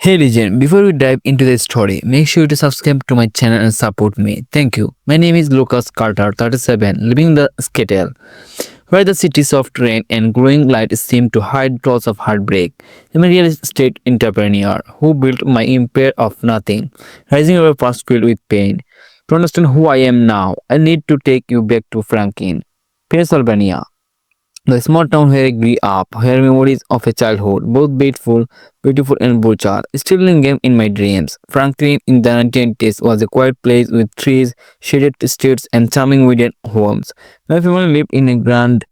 Hey legend, before we dive into the story, make sure to subscribe to my channel and support me. Thank you. My name is Lucas Carter, 37, living in the Skittle, where the cities of rain and glowing light seem to hide flaws of heartbreak. I'm a real estate entrepreneur who built my empire of nothing, rising over past filled with pain. To understand who I am now, I need to take you back to Franklin, Pennsylvania. The small town where I grew up, where memories of a childhood, both beautiful and brutal, still linger in my dreams. Franklin in the 1980s was a quiet place with trees, shaded streets, and charming wooden homes. My family lived in a grand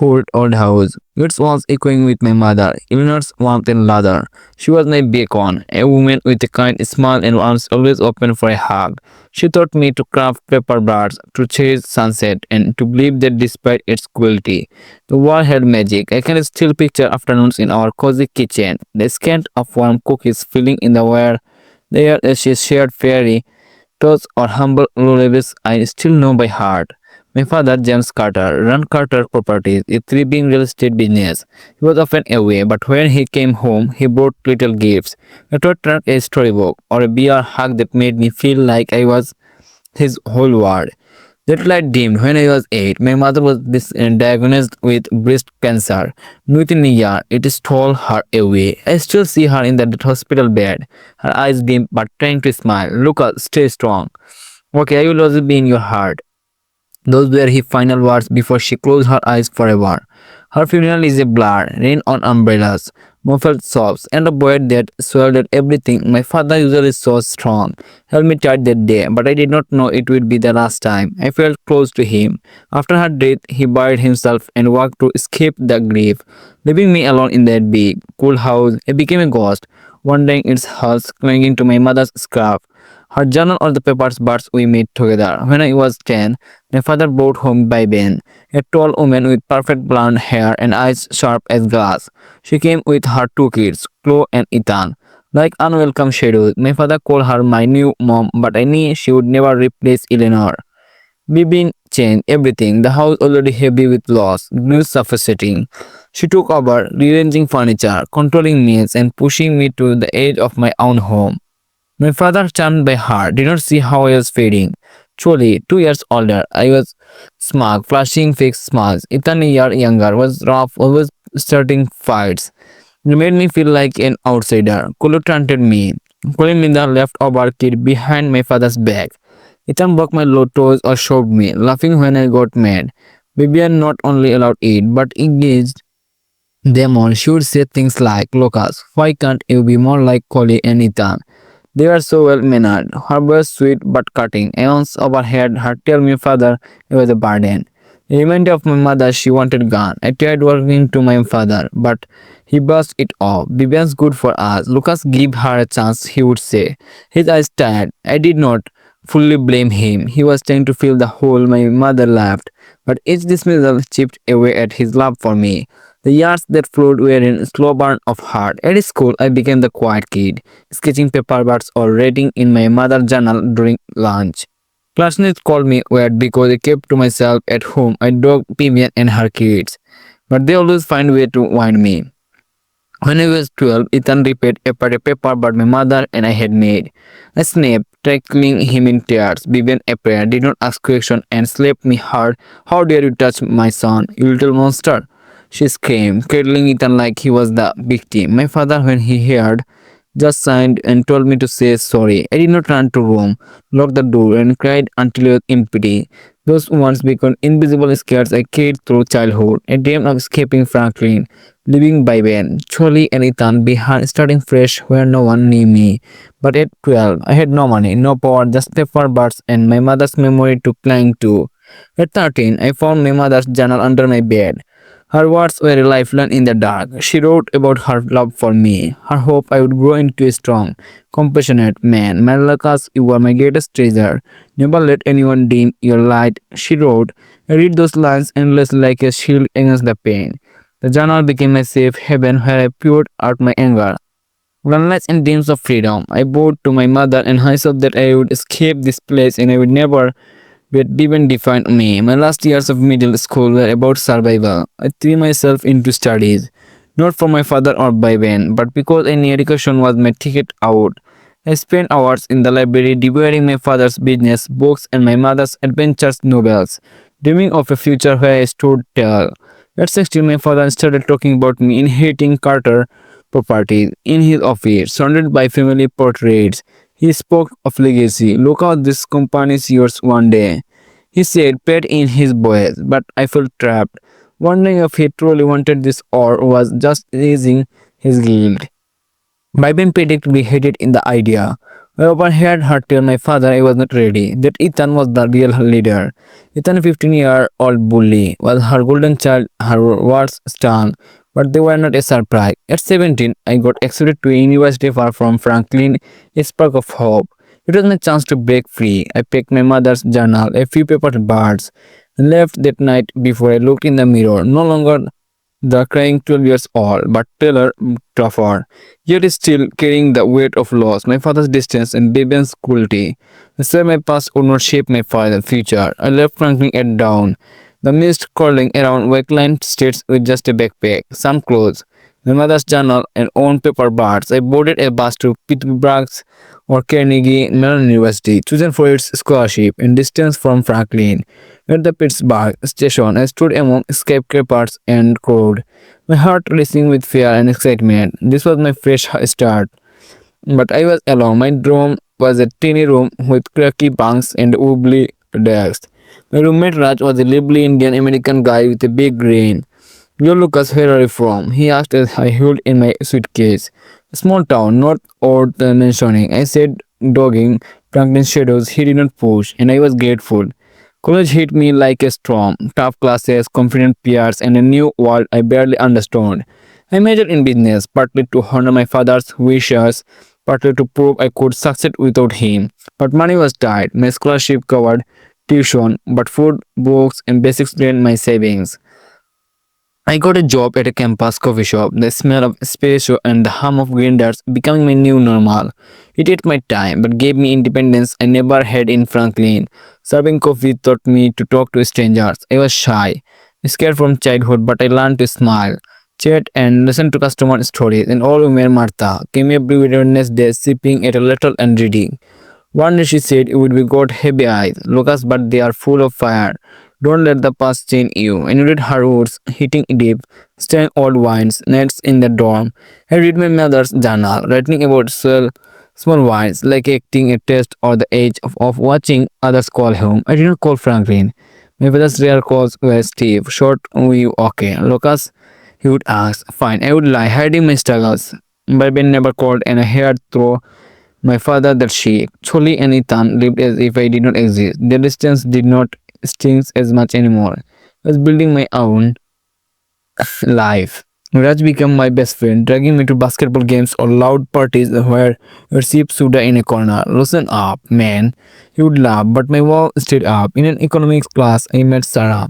old house. Its walls echoing with my mother, Eleanor's warmth and lather. She was my beacon, a woman with a kind smile and arms always open for a hug. She taught me to craft paper birds, to chase sunset, and to believe that despite its cruelty, the world had magic. I can still picture afternoons in our cozy kitchen, the scent of warm cookies filling in the air as she shared fairy those or humble lullabies I still know by heart. My father, James Carter, ran Carter Properties, a thriving real estate business. He was often away, but when he came home, he brought little gifts. A toy truck, a storybook, or a beer hug that made me feel like I was his whole world. That light dimmed when I was 8. My mother was diagnosed with breast cancer. Within a year, it stole her away. I still see her in that hospital bed, her eyes dim but trying to smile. Luca, stay strong. Okay, I will always be in your heart. Those were his final words before she closed her eyes forever. Her funeral is a blur, rain on umbrellas, muffled sobs, and a void that swallowed everything. My father usually so strong, held me tight that day, but I did not know it would be the last time. I felt close to him. After her death, he buried himself and walked to escape the grief, leaving me alone in that big, cool house. I became a ghost, wandering its halls, clinging to my mother's scarf. Her journal or the papers birds we made together. When I was 10, my father brought home Biben, a tall woman with perfect blonde hair and eyes sharp as glass. She came with her two kids, Qley and Ethan. Like unwelcome shadows, my father called her my new mom, but I knew she would never replace Eleanor. Biben changed everything. The house already heavy with loss, grew suffocating. She took over, rearranging furniture, controlling meals, and pushing me to the edge of my own home. My father, charmed by her, did not see how I was fading. Truly, 2 years older, I was smug, flashing fake smiles. Ethan, a year younger, was rough, always starting fights. It made me feel like an outsider. Kulu taunted me, calling me the leftover kid behind my father's back. Ethan broke my low toes or shoved me, laughing when I got mad. Vivian not only allowed it, but engaged them on. She would say things like, Lucas, why can't you be more like Qley and Ethan? They were so well mannered. Her voice sweet but cutting. I once overheard her tell my father it was a burden. A reminder of my mother she wanted gone. I tried working to my father, but he brushed it off. Vivian's good for us. Lucas give her a chance, he would say. His eyes tired. I did not fully blame him. He was trying to fill the hole my mother left, but each dismissal chipped away at his love for me. The years that flowed were in slow burn of heart. At school, I became the quiet kid, sketching paper birds or writing in my mother's journal during lunch. Classmates called me weird because I kept to myself at home. I dogged Vivian and her kids, but they always find a way to wind me. When I was 12, Ethan repaired a paper but my mother and I had made. I snapped, tackling him in tears. Vivian appeared, did not ask question, and slapped me hard. How dare you touch my son, you little monster? She screamed, cradling Ethan like he was the victim. My father, when he heard, just signed and told me to say sorry. I did not run to room, locked the door, and cried until it was empty. Those once became invisible scars I carried through childhood. I dreamed of escaping Franklin, living by Ben, Qley and Ethan behind, starting fresh where no one knew me. But at 12, I had no money, no power, just paper birds and my mother's memory to cling to. At 13, I found my mother's journal under my bed. Her words were a lifeline in the dark. She wrote about her love for me, her hope I would grow into a strong, compassionate man. Malakas, you are my greatest treasure. Never let anyone dim your light, she wrote. I read those lines endlessly like a shield against the pain. The journal became a safe haven where I poured out my anger. One and dreams of freedom. I vowed to my mother and myself that I would escape this place and I would never but even defined me. My last years of middle school were about survival. I threw myself into studies, Not for my father or by Ben, but because I knew education was my ticket out. I spent hours in the library devouring my father's business books and my mother's adventures novels, dreaming of a future where I stood tall. At 16, my father started talking about me inheriting Carter property in his office, surrounded by family portraits. He spoke of legacy. Look how this company is yours one day. He said, pet in his voice, but I felt trapped, wondering if he truly wanted this or was just easing his guilt. Byben predictably hated in the idea. I overheard her tell my father I was not ready, that Ethan was the real leader. Ethan, a 15-year-old bully, was her golden child. Her words stung, but they were not a surprise. At 17, I got accepted to a university far from Franklin, a spark of hope. It was my chance to break free. I picked my mother's journal, a few paper birds, and left that night before I looked in the mirror. No longer the crying 12 years old, but Taylor tougher, yet still carrying the weight of loss, my father's distance, and Baben's cruelty. I said my past would not shape my father's future. I left Franklin at dawn, the mist curling around Wakeland streets with just a backpack, some clothes, my mother's journal, and own paper birds. I boarded a bus to Pittsburgh or Carnegie Mellon University, chosen for its scholarship and distance from Franklin. At the Pittsburgh station, I stood among skyscrapers and crowd, my heart racing with fear and excitement. This was my fresh start. But I was alone. My dorm was a tiny room with cracky bunks and wobbly desks. My roommate Raj was a lively Indian American guy with a big grin. "Yo, Lucas, where are you from?" he asked as I held in my suitcase. "A small town, not worth mentioning," I said, dogging Franklin's shadows he did not push, and I was grateful. College hit me like a storm. Tough classes, confident peers, and a new world I barely understood. I majored in business, partly to honor my father's wishes, partly to prove I could succeed without him. But money was tight. My scholarship covered tuition, but food, books, and basics drained my savings. I got a job at a campus coffee shop. The smell of espresso and the hum of grinders becoming my new normal. It ate my time, but gave me independence I never had in Franklin. Serving coffee taught me to talk to strangers. I was shy, scared from childhood, but I learned to smile, chat, and listen to customer stories. And all women Martha came every Wednesday, sipping at a little and reading. One day she said, "You would be got heavy eyes, Lucas, but they are full of fire. Don't let the past chain you." And you read her words, hitting deep, stirring old wines, nights in the dorm. I read my mother's journal, writing about small wines, like acting a test or the age of watching others call home. I did not call Franklin. My father's rare calls were Steve, short, "Are you okay, Lucas?" He would ask. Fine, I would lie, hiding my struggles. But Ben never called, and I heard through my father that she, Qley and Ethan lived as if I did not exist. Their distance did not sting as much anymore. I was building my own life. Raj became my best friend, dragging me to basketball games or loud parties where we sip soda in a corner. "Loosen up, man." He would laugh, but my wall stayed up. In an economics class, I met Sarah,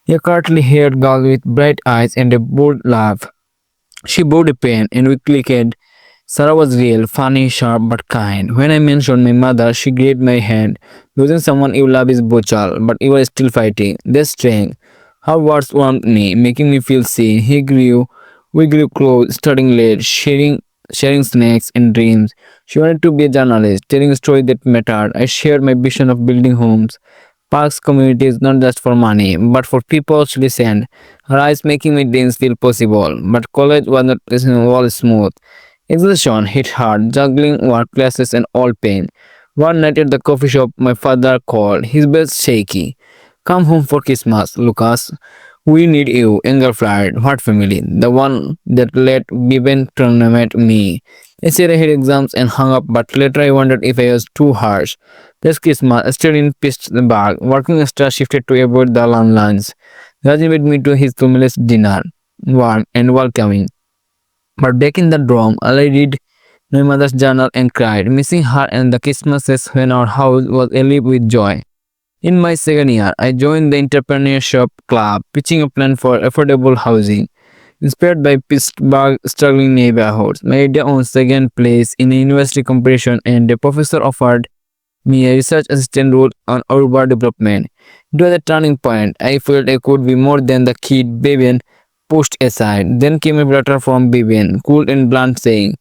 a curly-haired girl with bright eyes and a bold laugh. She bore a pen, and we clicked. Sarah was real, funny, sharp, but kind. When I mentioned my mother, she grabbed my hand. "Losing someone you love is brutal, but you are still fighting. That's strength." Her words warmed me, making me feel seen. We grew close, starting late, sharing snacks and dreams. She wanted to be a journalist, telling stories that mattered. I shared my vision of building homes, parks, communities, not just for money, but for people to listen. Her eyes making my dreams feel possible. But college was not all smooth. Exhaustion hit hard, juggling work classes and all pain. One night at the coffee shop, my father called, his voice shaky. "Come home for Christmas, Lucas. We need you." Anger flared. "What family?" "The one that let Biben terminate me." I said I had exams and hung up, but later I wondered if I was too harsh. This Christmas, I stayed in Pittsburgh, working extra shifted to avoid the long lunch. Raj invited me to his family's dinner, warm and welcoming. But back in the dorm, I read my mother's journal and cried, missing her and the Christmases when our house was alive with joy. In my second year, I joined the entrepreneurship club, pitching a plan for affordable housing. Inspired by Pittsburgh's struggling neighborhoods, my idea won second place in a university competition, and the professor offered me a research assistant role on urban development. It was a turning point. I felt I could be more than the kid Babian pushed aside. Then came a letter from Vivian, cool and blunt, saying,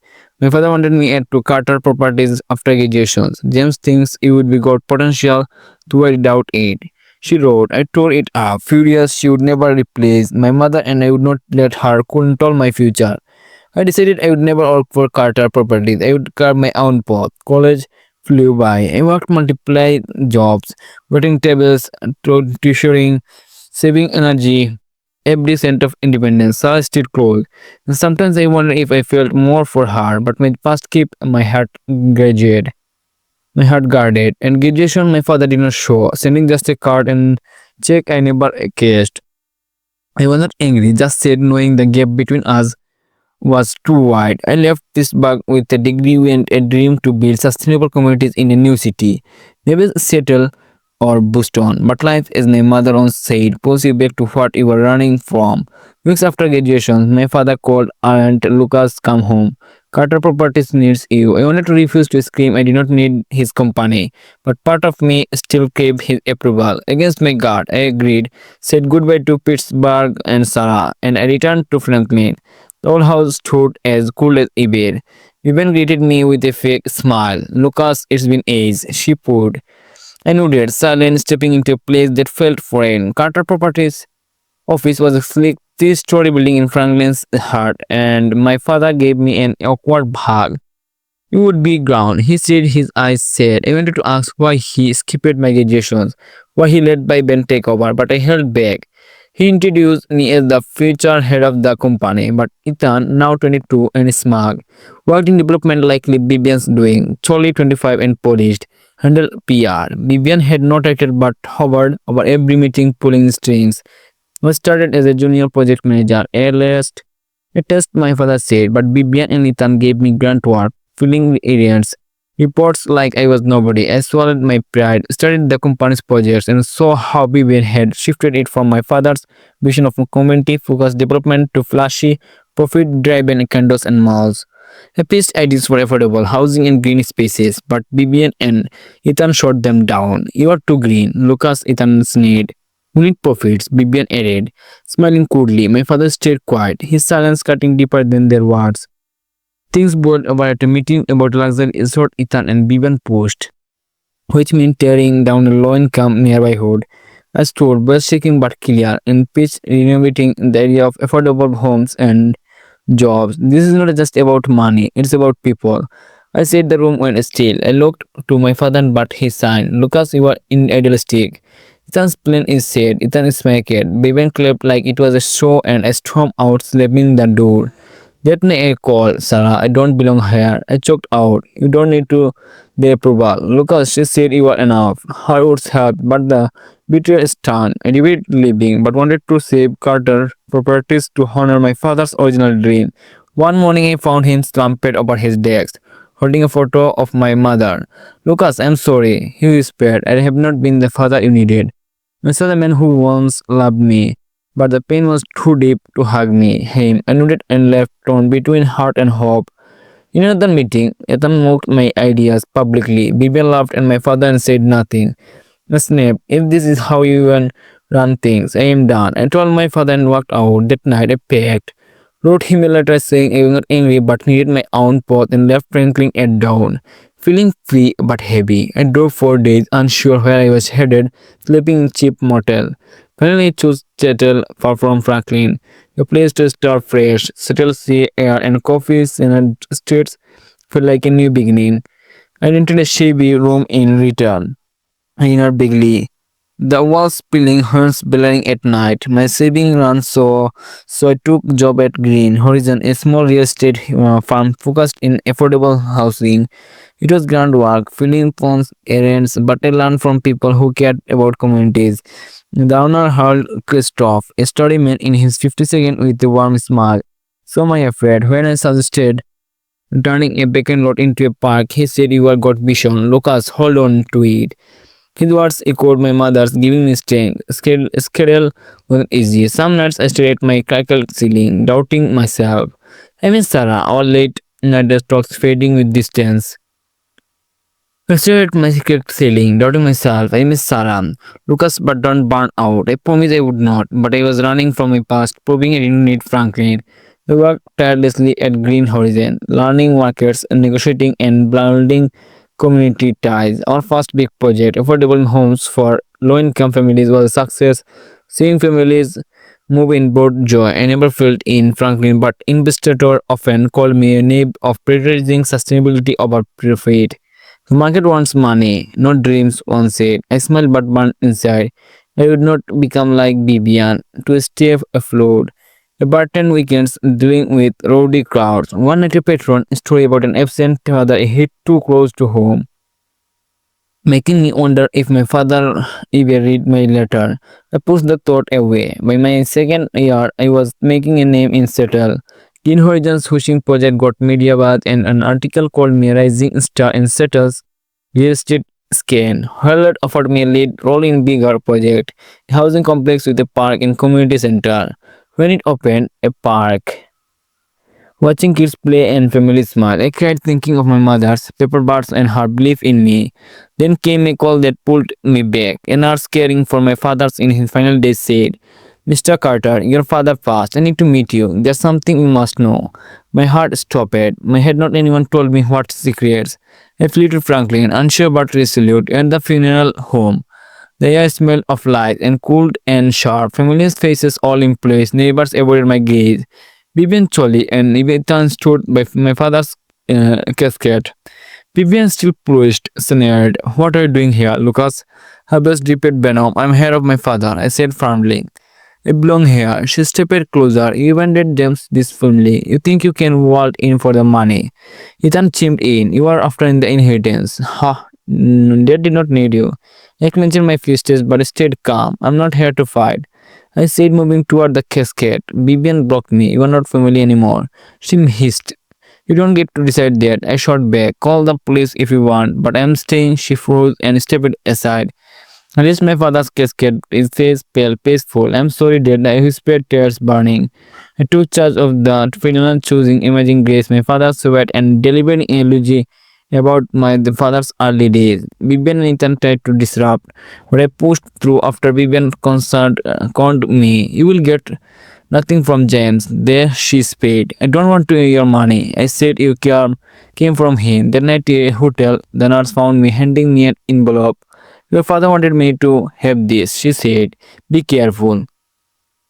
"My father wanted me to Carter Properties after graduation. James thinks you would be got potential, though I doubt it." She wrote. I tore it up, furious she would never replace my mother and I would not let her control my future. I decided I would never work for Carter Properties. I would carve my own path. College flew by. I worked multiple jobs, waiting tables, tutoring, saving energy. Every cent of independence saw still close. And sometimes I wonder if I felt more for her, but my past kept graduate, my heart guarded. And graduation, my father did not show, sending just a card and check I never cashed. I was not angry, just sad knowing the gap between us was too wide. I left this bug with a degree and a dream to build sustainable communities in a new city. Maybe settle or boost on. But life, as my mother once said, pulls you back to what you were running from. Weeks after graduation, my father called Aunt Lucas, come home. Carter Properties needs you. I wanted to refuse to scream. I did not need his company. But part of me still craved his approval. Against my guard, I agreed, said goodbye to Pittsburgh and Sarah, and I returned to Franklin. The old house stood as cool as ever. Vivian greeted me with a fake smile. Lucas, it's been ages, she poured. I nodded, silent, stepping into a place that felt foreign. Carter Properties office was a sleek three-story building in Franklin's heart, and my father gave me an awkward hug. You would be ground, he said, his eyes sad. I wanted to ask why he skipped my graduations, why he let my Ben take over, but I held back. He introduced me as the future head of the company, but Ethan, now 22 and smug, worked in development like Vivian's doing, Charlie 25 and polished, handled PR. Vivian had not acted but hovered over every meeting pulling strings. I started as a junior project manager, a test my father said, but Vivian and Ethan gave me grunt work, filling the errands, reports like I was nobody. I swallowed my pride, studied the company's projects, and saw how Vivian had shifted it from my father's vision of community-focused development to flashy, profit-driven condos and malls. I pitched ideas for affordable housing and green spaces, but Vivian and Ethan shot them down. You are too green, Lucas, Ethan sneered. We need profits, Vivian added, smiling coolly. My father stayed quiet, his silence cutting deeper than their words. Things boiled over at a meeting about luxury resort Ethan and Vivian pushed, which meant tearing down a low-income nearby hood. I stood, breath shaking but clear, and pitched renovating the area of affordable homes and jobs. This is not just about money, it's about people. I said the room went still. I looked to my father, but he sighed. Lucas, you are idealistic. Ethan's plan is said. Ethan smacked it. Vivian clapped like it was a show and I stormed out, slamming the door. Get me a call, Sarah. I don't belong here. I choked out. You don't need to the approval. Lucas, she said you are enough. Her words helped, but the betrayal stunned. I debated leaving, but wanted to save Carter Properties to honor my father's original dream. One morning I found him slumped over his desk, holding a photo of my mother. Lucas, I'm sorry, he whispered. I have not been the father you needed. I saw the man who once loved me, but the pain was too deep to hug him. I nodded and left, torn between heart and hope. In another meeting, Ethan mocked my ideas publicly. Vivian laughed and my father said nothing. I snapped, if this is how you even run things, I am done. I told my father and walked out. That night I packed, wrote him a letter saying I was not angry but needed my own path and left Franklin at dawn. Feeling free but heavy, I drove 4 days, unsure where I was headed, sleeping in cheap motel. Finally, I chose Seattle, far from Franklin, a place to start fresh. Settle sea air and coffees and streets felt like a new beginning. I rented a shabby room in return, inner Bigley. The walls spilling, horns blaring at night. My saving ran so I took job at Green Horizon, a small real estate firm focused in affordable housing. It was grand work, filling phones, errands, but I learned from people who cared about communities. The owner hailed Christoph, a sturdy man in his 52nd with a warm smile. So my affair, when I suggested turning a vacant lot into a park, he said you are got vision. Lucas, hold on to it. His words echoed my mother's, giving me strength. Schedule wasn't easy. Some nights I stared at my crackled ceiling, doubting myself. I miss Sarah, our late night talks fading with distance. I stared at my secret ceiling, doubting myself. I miss Sarah. Lucas, but don't burn out. I promised I would not, but I was running from my past, proving I didn't need Franklin. I worked tirelessly at Green Horizon, learning markets, negotiating, and building community ties. Our first big project, affordable homes for low-income families, was a success. Seeing families move in brought joy. I never felt in Franklin, but investors often called me a knave of prioritizing sustainability over profit. The market wants money, not dreams, one said. I smiled but burned inside. I would not become like Bibian to stay afloat. About 10 weekends dealing with rowdy crowds. One night a patron story about an absent father hit too close to home, making me wonder if my father ever read my letter. I pushed the thought away. By my second year, I was making a name in Seattle. Teen Horizons Hushing Project got media buzz and an article called me Rising Star in Seattle's real estate scan. Hewlett offered me a lead role in bigger project, a housing complex with a park and community center. When it opened, a park. Watching kids play and family smile, I cried thinking of my mother's paper birds and her belief in me. Then came a call that pulled me back. A nurse caring for my father in his final days said, Mr. Carter, your father passed. I need to meet you. There's something you must know. My heart stopped. My had not anyone told me what secrets. I flew to Franklin, unsure but resolute, at the funeral home. The air smelled of light and cold and sharp. Familiar faces all in place. Neighbors avoided my gaze. Vivian Choli and Ethan stood by my father's casket. Vivian still pushed, sneered. What are you doing here, Lucas? Her breast dripped venom. I'm hair of my father, I said firmly. I belong here. She stepped closer. You wanted James this family. You think you can vault in for the money. Ethan chimed in. You are after in the inheritance. Ha! Dad did not need you. I clenched my fists but stayed calm. I'm not here to fight. I said, moving toward the casket. Vivian blocked me. You are not family anymore. She hissed. You don't get to decide that. I shot back. Call the police if you want, but I am staying. She froze and stepped aside. I raised my father's casket, his face pale, peaceful. I'm sorry, Dad. I whispered, tears burning. I took charge of the funeral, choosing imaging grace, my father's sweat, and delivering an eulogy about my father's early days. Vivian and Ethan tried to disrupt, but I pushed through after Vivian conned me. You will get nothing from James. There she spake. I don't want to your money. I said you came from him. That night at a hotel, the nurse found me handing me an envelope. Your father wanted me to have this, she said. Be careful.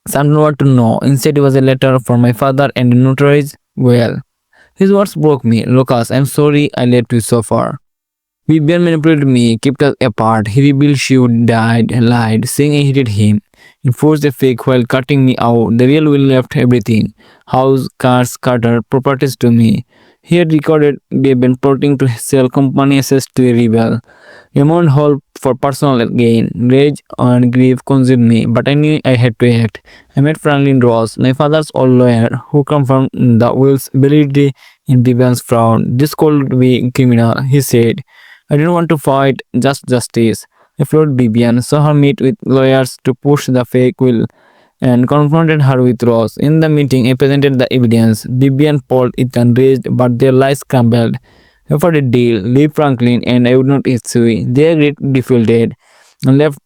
Someone want to know. Instead, it was a letter from my father and notarized well. His words broke me. Lucas, I'm sorry I let you suffer. Vivian manipulated me, kept us apart. He revealed she would died, lied, saying I hated him. He forced a fake while cutting me out. The real will left everything. House, cars, Carter, properties to me. He had recorded we have been plotting to sell company assets to a rebel. Amount whole for personal gain. Rage and grief consumed me, but I knew I had to act. I met Franklin Ross, my father's old lawyer, who confirmed the will's validity in Vivian's frown. This could be criminal, he said. I didn't want to fight, just justice. I followed Vivian, saw her meet with lawyers to push the fake will, and confronted her with Ross. In the meeting, I presented the evidence. Vivian, Paul, Ethan raised, but their lies crumbled. I offered a deal, leave Franklin, and I would not issue. They agreed, defeated, and left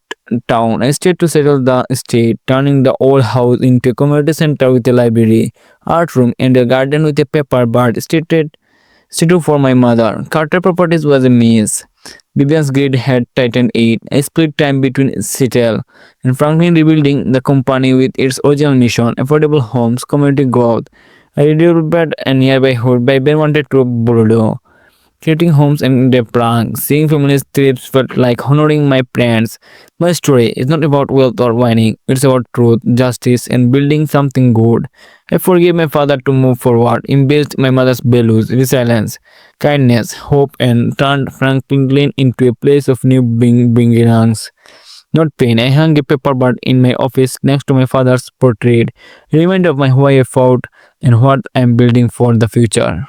town. I stayed to settle the estate, turning the old house into a community center with a library, art room, and a garden with a pepper bird statue for my mother. Carter Properties was a maze. Vivian's greed had tightened it. I split time between Seattle and Franklin rebuilding the company with its original mission, affordable homes, community growth. I redeveloped a nearby hood by Ben wanted to Bordeaux, creating homes and their pranks. Seeing families thrive felt like honoring my parents. My story is not about wealth or winning. It's about truth, justice, and building something good. I forgave my father to move forward, embraced my mother's values, resilience, kindness, hope, and turned Franklin into a place of new beginnings. Not pain. I hung a paper bird in my office next to my father's portrait, a reminder of my why I fought and what I am building for the future.